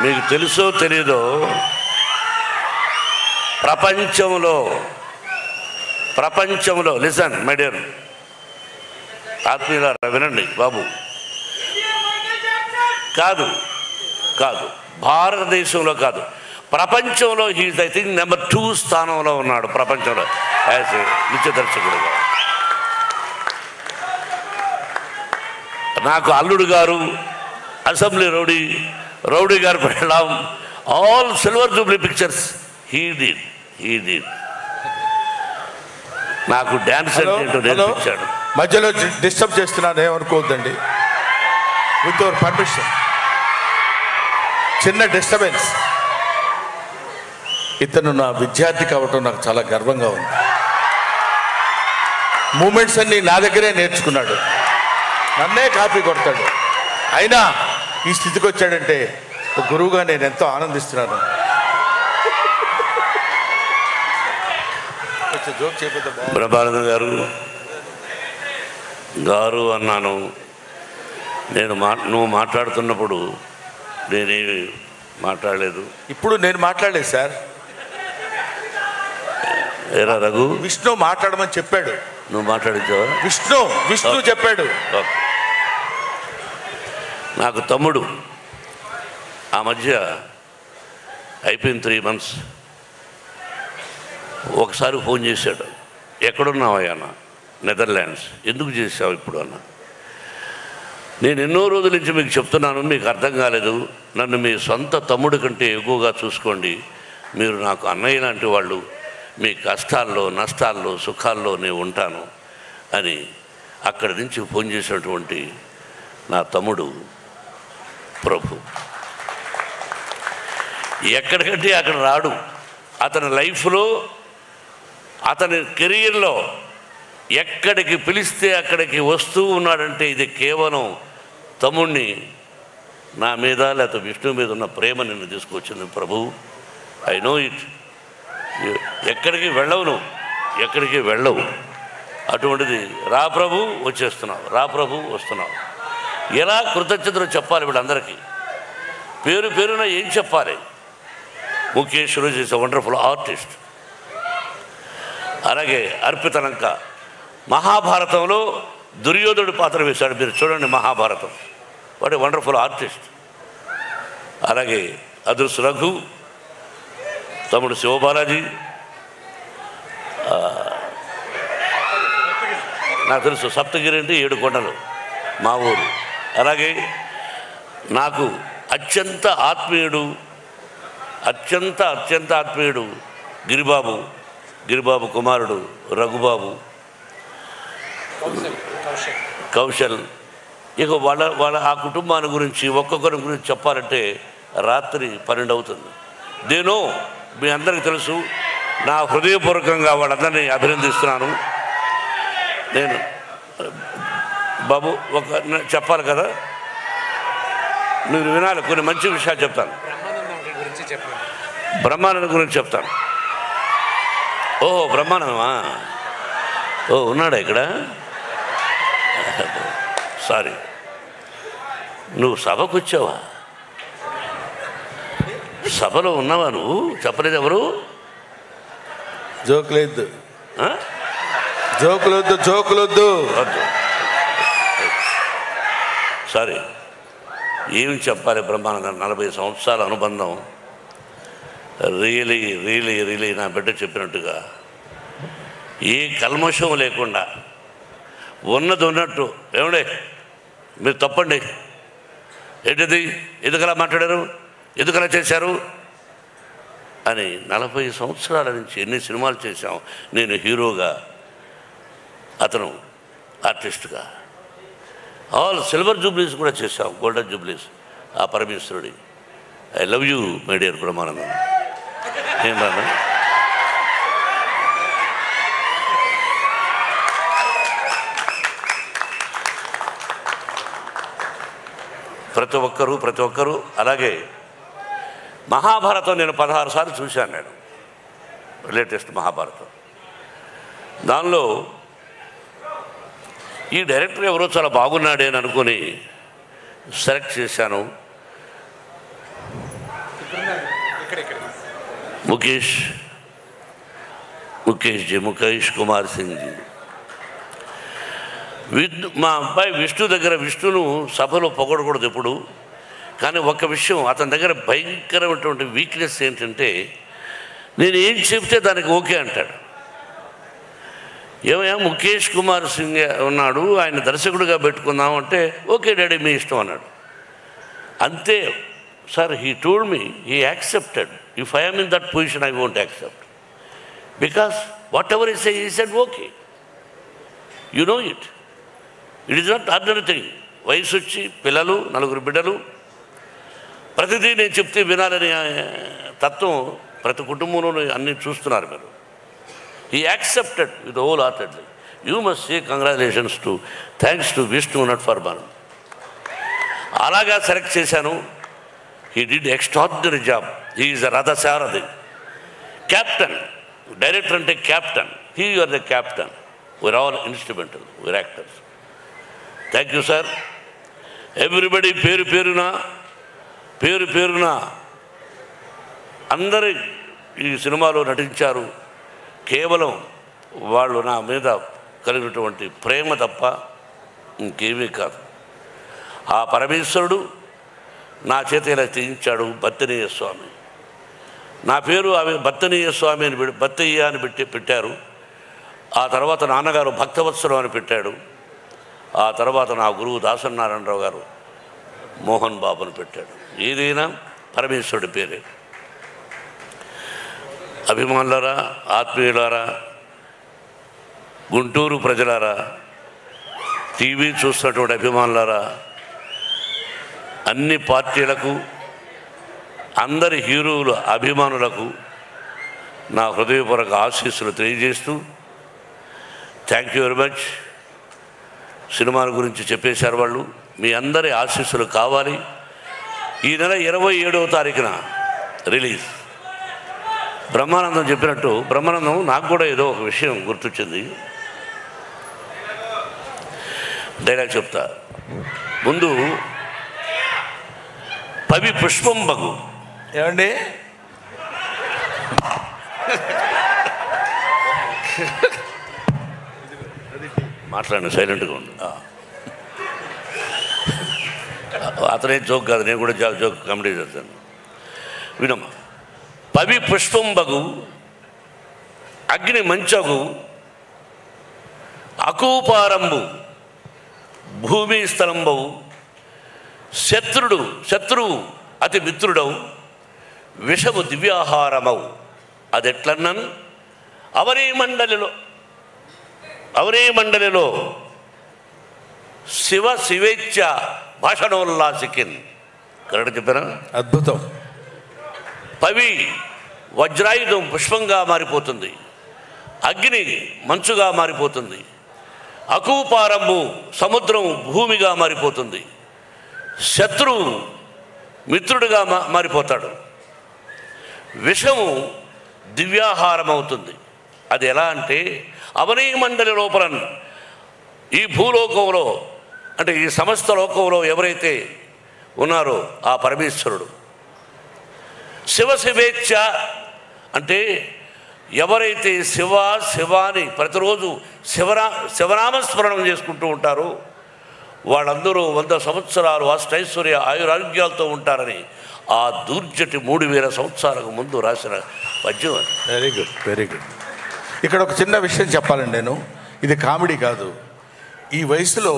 మీకు తెలుసో తెలీదో, ప్రపంచంలో లిసన్ మై డియర్ ఆత్మీయులారా, వినండి బాబు. కాదు భారతదేశంలో కాదు, ప్రపంచంలో హీఈస్ ఐ థింక్ నెంబర్ 2 స్థానంలో ఉన్నాడు ప్రపంచంలో యాజ్ ఏ నృత్య దర్శకుడుగా. నాకు అల్లుడు గారు, అసెంబ్లీ రౌడీ గారు పెళ్ళాం, all silver Jubilee pictures he did. నాకు డ్యాన్స్ అంటే నేర్పించాడు. మధ్యలో డిస్టర్బ్ చేస్తున్నాను, ఏమనుకోవద్దండి. విత్ యువర్ పర్మిషన్, చిన్న డిస్టర్బెన్స్. ఇతను నా విద్యార్థి కావటం నాకు చాలా గర్వంగా ఉంది. మూమెంట్స్ అన్నీ నా దగ్గరే నేర్చుకున్నాడు, నన్నే కాపీ కొడతాడు. అయినా ఈ స్థితికి వచ్చాడంటే ఒక గురువుగా నేను ఎంతో ఆనందిస్తున్నాను. జోక్ చెప్పేద్దా? బ్రహ్మానందం గారు అన్నాను నేను. నువ్వు మాట్లాడుతున్నప్పుడు నేనేమి మాట్లాడలేదు. ఇప్పుడు నేను మాట్లాడలేదు సార్. ఏరా రఘు, విష్ణు మాట్లాడమని చెప్పాడు. నువ్వు మాట్లాడించావా? విష్ణు చెప్పాడు. నాకు తమ్ముడు ఆ మధ్య అయిపోయిన 3 months ఒకసారి ఫోన్ చేశాడు. ఎక్కడున్నావయ్యా అన్న? నెదర్లాండ్స్. ఎందుకు చేసావు ఇప్పుడు అన్న? నేను ఎన్నో రోజుల నుంచి మీకు చెప్తున్నాను, మీకు అర్థం కాలేదు. నన్ను మీ సొంత తమ్ముడి కంటే ఎక్కువగా చూసుకోండి. మీరు నాకు అన్నయ్య లాంటి వాళ్ళు. మీ కష్టాల్లో, నష్టాల్లో, సుఖాల్లో నేను ఉంటాను అని అక్కడి నుంచి ఫోన్ చేసినటువంటి నా తమ్ముడు ప్రభు. ఎక్కడికంటే అక్కడ రాడు. అతని లైఫ్లో, అతని కెరీర్లో ఎక్కడికి పిలిస్తే అక్కడికి వస్తూ ఉన్నాడంటే ఇది కేవలం తమ్ముడిని నా మీద లేకపోతే విష్ణు మీద ఉన్న ప్రేమ నిన్ను తీసుకొచ్చింది ప్రభు. I know it. ఎక్కడికి వెళ్ళవు. అటువంటిది రా ప్రభు వచ్చేస్తున్నావు, రా ప్రభు వస్తున్నావు. ఎలా కృతజ్ఞతలు చెప్పాలి వీళ్ళందరికీ? పేరున ఏం చెప్పాలి? ముఖేష్ రోజు ఈజ్ ఎ వండర్ఫుల్ ఆర్టిస్ట్. అలాగే అర్పితలంక మహాభారతంలో దుర్యోధనుడు పాత్ర వేశాడు. మీరు చూడండి Mahabharatam. What a wonderful artist. అలాగే అదృశ్య రఘు, తమ్ముడు శివబాలాజీ, నాకు తెలుసు సప్తగిరి అంటే 7 కొండలు మా ఊరు. అలాగే నాకు అత్యంత ఆత్మీయుడు గిరిబాబు కుమారుడు రఘుబాబు, కౌశల్. ఇక వాళ్ళ ఆ కుటుంబాన్ని గురించి ఒక్కొక్కరి గురించి చెప్పాలంటే రాత్రి 12 అవుతుంది. దేనో మీ అందరికీ తెలుసు. నా హృదయపూర్వకంగా వాళ్ళందరినీ అభినందిస్తున్నాను. నేను బాబు చెప్పాలి కదా, మీరు వినాలి. కొన్ని మంచి విషయాలు చెప్తాను. బ్రహ్మానందం గురించి చెప్తాను. ఓహో బ్రహ్మానందమా? ఓ ఉన్నాడా ఇక్కడ? సారీ, నువ్వు సభకు వచ్చావా? సభలో ఉన్నావా నువ్వు? చెప్పలేదు ఎవరు? జోకులొద్దు. సారీ, ఏమి చెప్పాలి? బ్రహ్మానందం 40 సంవత్సరాల అనుబంధం. రియలీ నా బిడ్డ చెప్పినట్టుగా ఏ కల్మషం లేకుండా ఉన్నది ఉన్నట్టు. ఏమండే మీరు తప్పండి, ఏంటిది, ఎందుకలా మాట్లాడారు, ఎందుకలా చేశారు అని 40 సంవత్సరాల నుంచి ఎన్ని సినిమాలు చేశాం. నేను హీరోగా, అతను ఆర్టిస్ట్గా. ఆల్ సిల్వర్ జూబ్లీస్ కూడా చేశాం, గోల్డెన్ జూబ్లీస్. ఆ పరమేశ్వరుడి. I love you my dear Brahmanandam. ఏం రానా? ప్రతి ఒక్కరూ. అలాగే మహాభారతం నేను 16 సార్లు చూశాను. నేను లేటెస్ట్ మహాభారతం. దానిలో ఈ డైరెక్టర్ ఎవరో చాలా బాగున్నాడే అని అనుకుని సెలెక్ట్ చేశాను. ముఖేష్ కుమార్ సింగ్ జీ, మా అబ్బాయి విష్ణు దగ్గర, విష్ణును సభలో పొగడకూడదు ఎప్పుడు, కానీ ఒక్క విషయం, అతని దగ్గర భయంకరమైనటువంటి వీక్నెస్ ఏంటంటే నేను ఏం చెప్తే దానికి ఓకే అంటాడు. ఏమయ్యా ముఖేష్ కుమార్ సింగ్ ఉన్నాడు, ఆయన దర్శకుడిగా పెట్టుకుందాం అంటే ఓకే డాడీ మీ ఇష్టం అన్నాడు. అంతే sir, he told me he accepted. If I am in that position I won't accept, because whatever he said okay, you know it is not ordinary thing. వయసు వచ్చి పిల్లలు, 4 బిడ్డలు, ప్రతిదీ నేను చెప్తే వినాలని తత్వం ప్రతి కుటుంబంలోనూ అన్నీ చూస్తున్నారు మీరు. He accepted with whole heartedly. You must say congratulations to, thanks to Vishnu not for bun. అలాగా సెలెక్ట్ చేశాను. He did extraordinary job. He is a రథసారథి, క్యాప్టెన్. డైరెక్టర్ అంటే captain, he are the captain, we are all instrumental, we are actors. Thank you sir. Everybody పేరు పేరున అందరూ ఈ సినిమాలో నటించారు. కేవలం వాళ్ళు నా మీద కలిగినటువంటి ప్రేమ తప్ప ఇంకేమీ కాదు. ఆ పరమేశ్వరుడు నా చేత ఇలా చేయించాడు. బత్తనీయ స్వామి, నా పేరు బత్తనీయ స్వామి అని బత్తయ్య అని పెట్టారు. ఆ తర్వాత నాన్నగారు భక్తవత్సరం అని పెట్టాడు. ఆ తర్వాత నా గురువు దాసనారాయణరావు గారు మోహన్ బాబుని పెట్టాడు. ఏదైనా పరమేశ్వరుడి పేరే. అభిమానులారా, ఆత్మీయులారా, గుంటూరు ప్రజలారా, టీవీ చూస్తున్నటువంటి అభిమానులారా, అన్ని పార్టీలకు, అందరి హీరోల అభిమానులకు నా హృదయపూర్వక ఆశీస్సులు తెలియజేస్తూ, థ్యాంక్ యూ వెరీ మచ్. సినిమాల గురించి చెప్పేశారు వాళ్ళు. మీ అందరి ఆశీస్సులు కావాలి. ఈ నెల 27వ తారీఖున రిలీజ్. బ్రహ్మానందం చెప్పినట్టు, బ్రహ్మానందం నాకు కూడా ఏదో ఒక విషయం గుర్తొచ్చింది. డైలాగ్ చెప్తా. ముందు పవి పుష్పం బగు. ఏమండి మాట్లాడండి, సైలెంట్గా ఉండు. అతనే జోక్ కాదు, నేను కూడా జోక్ కామెడీ చేస్తాను. వినమ్మా. పవి పుష్పం బగు, అగ్ని మంచగు, అకూపారంబు, భూమి స్థలంబవు, శత్రువు అతి మిత్రుడవు, విషము దివ్యాహారమవు. అదెట్లన్నన్ అవనీ మండలిలో శివేచ్ఛ భాషణోల్లాసికిన్. కరెక్ట్ చెప్పారా? అద్భుతం. పవి వజ్రాయుధం పుష్పంగా మారిపోతుంది, అగ్ని మంచుగా మారిపోతుంది, అకూపారంబు సముద్రం భూమిగా మారిపోతుంది, శత్రువు మిత్రుడిగా మారిపోతాడు, విషము దివ్యాహారం అవుతుంది. అది ఎలా అంటే అవనీ మండలి లోపల, ఈ భూలోకంలో అంటే ఈ సమస్త లోకంలో ఎవరైతే ఉన్నారో ఆ పరమేశ్వరుడు. శివేచ్ఛ అంటే ఎవరైతే శివాని ప్రతిరోజు శివనామస్మరణం చేసుకుంటూ ఉంటారో వాళ్ళందరూ 100 సంవత్సరాలు అష్టైశ్వర్య ఆయురారోగ్యాలతో ఉంటారని ఆ దూర్జటి 3000 సంవత్సరాలకు ముందు రాసిన పద్యం. Very good, very good. ఇక్కడ ఒక చిన్న విషయం చెప్పాలండి. నేను ఇది కామెడీ కాదు. ఈ వయసులో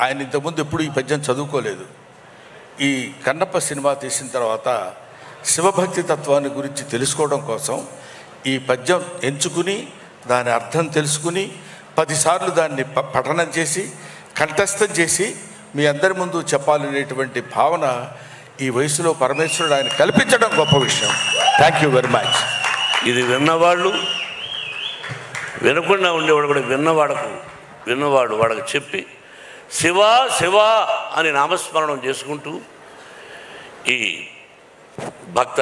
ఆయన ఇంతకుముందు ఎప్పుడు ఈ పద్యం చదువుకోలేదు. ఈ కన్నప్ప సినిమా తీసిన తర్వాత శివభక్తి తత్వాన్ని గురించి తెలుసుకోవడం కోసం ఈ పద్యం ఎంచుకుని దాని అర్థం తెలుసుకుని 10 సార్లు దాన్ని పఠనం చేసి కంఠస్థం చేసి మీ అందరి ముందు చెప్పాలనేటువంటి భావన ఈ వయసులో పరమేశ్వరుడు ఆయన కల్పించడం గొప్ప విషయం. Thank you very much. ఇది విన్నవాళ్ళు, వినకుండా ఉండేవాడు కూడా విన్నవాడు వాడికి చెప్పి శివా అని నామస్మరణం చేసుకుంటూ ఈ భక్త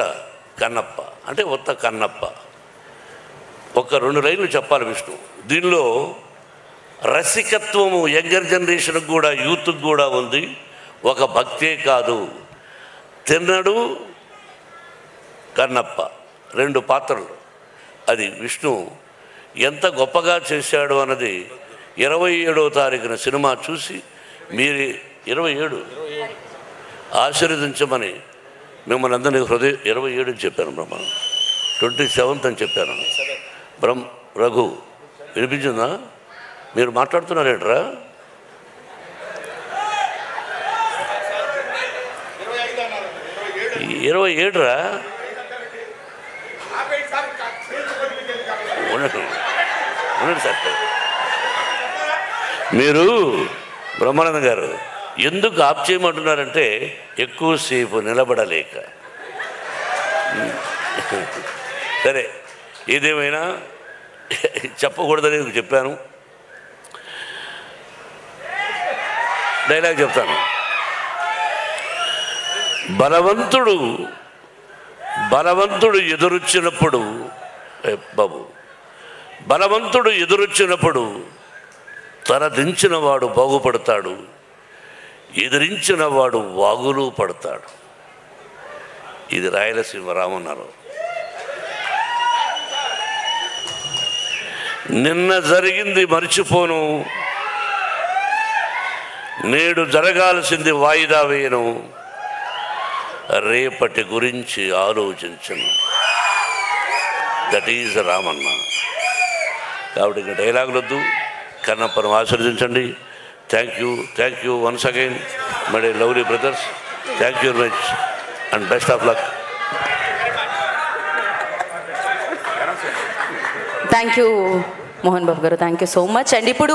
కన్నప్ప అంటే ఉత్త కన్నప్ప ఒక 2 లైన్లు చెప్పాలి విష్ణు. దీనిలో రసికత్వము యంగర్ జనరేషన్కి కూడా, యూత్కి కూడా ఉంది. ఒక భక్తే కాదు, తిన్నడు కన్నప్ప 2 పాత్రలు. అది విష్ణు ఎంత గొప్పగా చేశాడు అన్నది 27వ తారీఖున సినిమా చూసి మీరు 27 ఆశీర్వదించమని మిమ్మల్ని అందరినీ 27 అని చెప్పాను. 27th అని చెప్పాను. రఘు వినిపించిందా? మీరు మాట్లాడుతున్నారేంట్రా? 27 రా. ఉండండి సార్. మీరు బ్రహ్మానంద గారు ఎందుకు ఆప్ చేయమంటున్నారంటే ఎక్కువసేపు నిలబడలేక. సరే, ఏదేమైనా చెప్పకూడదని చెప్పాను. డైలాగ్ చెప్తాను. బలవంతుడు ఎదురొచ్చినప్పుడు బాబు, బలవంతుడు ఎదురొచ్చినప్పుడు తన దించిన వాడు బాగుపడతాడు, ఎదిరించిన వాడు వాగులు పడతాడు. ఇది రాయలసీమ రామన్నారు. నిన్న జరిగింది మర్చిపోను, నేడు జరగాల్సింది వాయిదా వేయను, రేపటి గురించి ఆలోచించను. That is Ramanna. కాబట్టి ఇంకా డైలాగులు వద్దు, కన్నప్పను ఆశీర్వదించండి. Thank you once again my lovely brothers. Thank you very much and best of luck. Thank you Mohan Babu గారు, thank you so much. And ఇప్పుడు